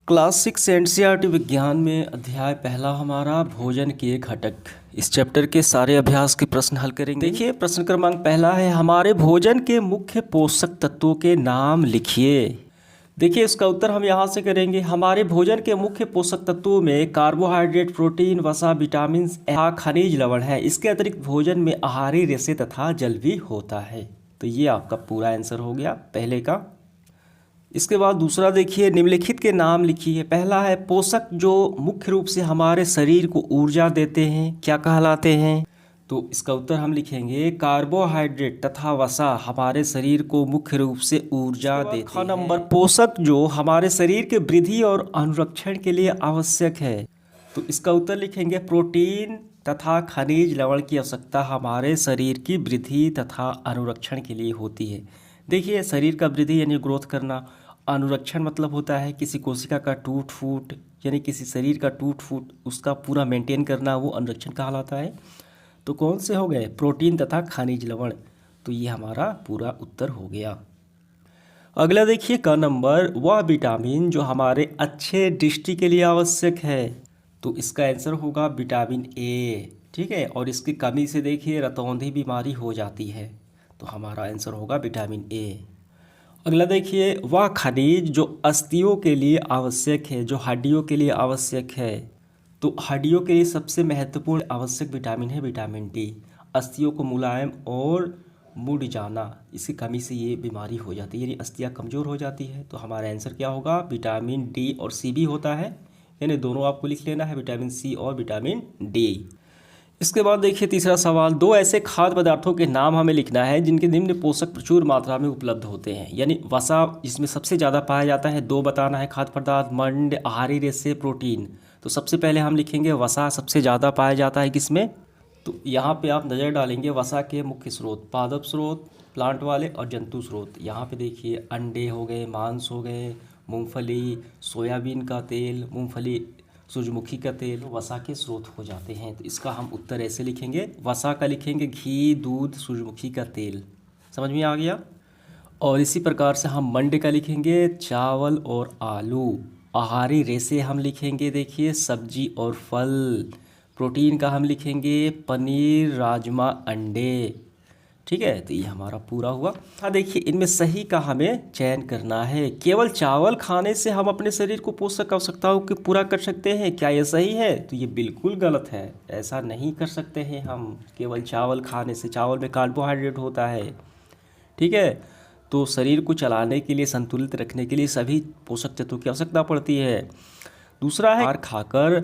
Class 6 NCERT विज्ञान में अध्याय पहला हमारा भोजन के घटक। इस चैप्टर के सारे अभ्यास के प्रश्न हल करेंगे। देखिए प्रश्न क्रमांक पहला है, हमारे भोजन के मुख्य पोषक तत्वों के नाम लिखिए। देखिए इसका उत्तर हम यहाँ से करेंगे। हमारे भोजन के मुख्य पोषक तत्वों में कार्बोहाइड्रेट, प्रोटीन, वसा, विटामिन तथा खनिज लवण है। इसके अतिरिक्त भोजन में आहारी रेशे तथा जल भी होता है। तो ये आपका पूरा आंसर हो गया पहले का। इसके बाद दूसरा देखिए, निम्नलिखित के नाम लिखिए। पहला है पोषक जो मुख्य रूप से हमारे शरीर को ऊर्जा देते हैं, क्या कहलाते हैं? तो इसका उत्तर हम लिखेंगे कार्बोहाइड्रेट तथा वसा हमारे शरीर को मुख्य रूप से ऊर्जा देते हैं। नंबर, पोषक जो हमारे शरीर के वृद्धि और अनुरक्षण के लिए आवश्यक है। तो इसका उत्तर लिखेंगे प्रोटीन तथा खनिज लवण की आवश्यकता हमारे शरीर की वृद्धि तथा अनुरक्षण के लिए होती है। देखिए शरीर का वृद्धि यानी ग्रोथ करना, अनुरक्षण मतलब होता है किसी कोशिका का टूट फूट यानी किसी शरीर का टूट फूट उसका पूरा मेंटेन करना, वो अनुरक्षण कहलाता है। तो कौन से हो गए? प्रोटीन तथा खनिज लवण। तो ये हमारा पूरा उत्तर हो गया। अगला देखिए क नंबर, वह विटामिन जो हमारे अच्छे दृष्टि के लिए आवश्यक है। तो इसका आंसर होगा विटामिन ए। ठीक है, और इसकी कमी से देखिए रतौंधी बीमारी हो जाती है। तो हमारा आंसर होगा विटामिन ए। अगला देखिए, वह खनिज जो अस्थियों के लिए आवश्यक है, जो हड्डियों के लिए आवश्यक है। तो हड्डियों के लिए सबसे महत्वपूर्ण आवश्यक विटामिन है विटामिन डी। अस्थियों को मुलायम और मुड़ जाना, इसकी कमी से ये बीमारी हो जाती है यानी अस्थियाँ कमज़ोर हो जाती है। तो हमारा आंसर क्या होगा? विटामिन डी और सी भी होता है, यानी दोनों आपको लिख लेना है, विटामिन सी और विटामिन डी। इसके बाद देखिए तीसरा सवाल, दो ऐसे खाद्य पदार्थों के नाम हमें लिखना है जिनके निम्न पोषक प्रचुर मात्रा में उपलब्ध होते हैं। यानी वसा जिसमें सबसे ज़्यादा पाया जाता है, दो बताना है खाद्य पदार्थ, मंड, आहारी रेशे, प्रोटीन। तो सबसे पहले हम लिखेंगे वसा सबसे ज़्यादा पाया जाता है किसमें? तो यहाँ पे आप नज़र डालेंगे वसा के मुख्य स्रोत, पादप स्रोत, प्लांट वाले और जंतु स्रोत। यहाँ पे देखिए अंडे हो गए, मांस हो गए, मूंगफली, सोयाबीन का तेल, मूंगफली, सूरजमुखी का तेल वसा के स्रोत हो जाते हैं। तो इसका हम उत्तर ऐसे लिखेंगे, वसा का लिखेंगे घी, दूध, सूरजमुखी का तेल। समझ में आ गया? और इसी प्रकार से हम मंड का लिखेंगे चावल और आलू। आहारी रेशे हम लिखेंगे देखिए सब्जी और फल। प्रोटीन का हम लिखेंगे पनीर, राजमा, अंडे। ठीक है, तो ये हमारा पूरा हुआ। हाँ देखिए इनमें सही का हमें चयन करना है। केवल चावल खाने से हम अपने शरीर को पोषक आवश्यकताओं को पूरा कर सकते हैं, क्या ये सही है? तो ये बिल्कुल गलत है, ऐसा नहीं कर सकते हैं हम केवल चावल खाने से। चावल में कार्बोहाइड्रेट होता है। ठीक है, तो शरीर को चलाने के लिए, संतुलित रखने के लिए सभी पोषक तत्वों की आवश्यकता पड़ती है। दूसरा है, आहार खाकर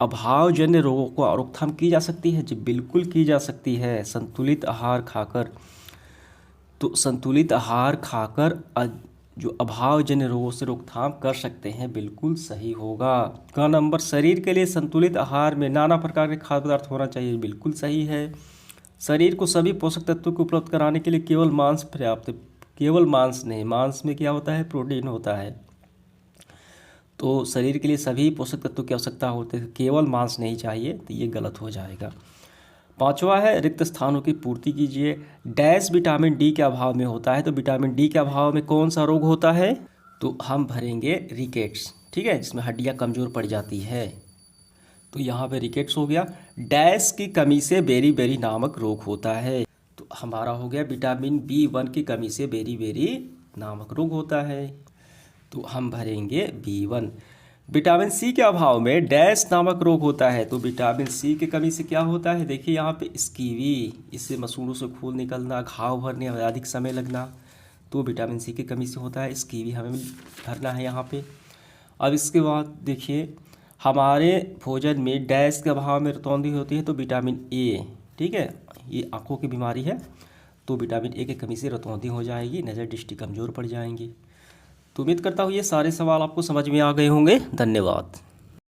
अभावजन्य रोगों को रोकथाम की जा सकती है। जी बिल्कुल की जा सकती है, संतुलित आहार खाकर। तो संतुलित आहार खाकर जो अभावजन्य रोगों से रोकथाम कर सकते हैं, बिल्कुल सही होगा। का नंबर, शरीर के लिए संतुलित आहार में नाना प्रकार के खाद्य पदार्थ होना चाहिए, बिल्कुल सही है। शरीर को सभी पोषक तत्वों को उपलब्ध कराने के लिए केवल मांस पर्याप्त है। केवल मांस नहीं, मांस में क्या होता है? प्रोटीन होता है। तो शरीर के लिए सभी पोषक तत्वों की आवश्यकता होती है, केवल मांस नहीं चाहिए। तो ये गलत हो जाएगा। पांचवा है, रिक्त स्थानों की पूर्ति कीजिए। डैश विटामिन डी के अभाव में होता है। तो विटामिन डी के अभाव में कौन सा रोग होता है? तो हम भरेंगे रिकेट्स। ठीक है, जिसमें हड्डियां कमज़ोर पड़ जाती है। तो यहाँ पे रिकेट्स हो गया। डैश की कमी से बेरी नामक रोग होता है। तो हमारा हो गया विटामिन B1 की कमी से बेरी नामक रोग होता है। तो हम भरेंगे B1। विटामिन सी के अभाव में डैश नामक रोग होता है। तो विटामिन सी की कमी से क्या होता है? देखिए यहाँ पे स्कीवी, इससे मसूड़ों से खून निकलना, घाव भरने में अधिक समय लगना, तो विटामिन सी की कमी से होता है। स्कीवी हमें भरना है यहाँ पे। अब इसके बाद देखिए हमारे भोजन में डैश के अभाव में रतौंधी होती है। तो विटामिन ए, ठीक है, ये आँखों की बीमारी है। तो विटामिन ए की कमी से रतौंधी हो जाएगी, नज़र दृष्टि कमज़ोर पड़ जाएंगी। तो उम्मीद करता हूँ ये सारे सवाल आपको समझ में आ गए होंगे। धन्यवाद।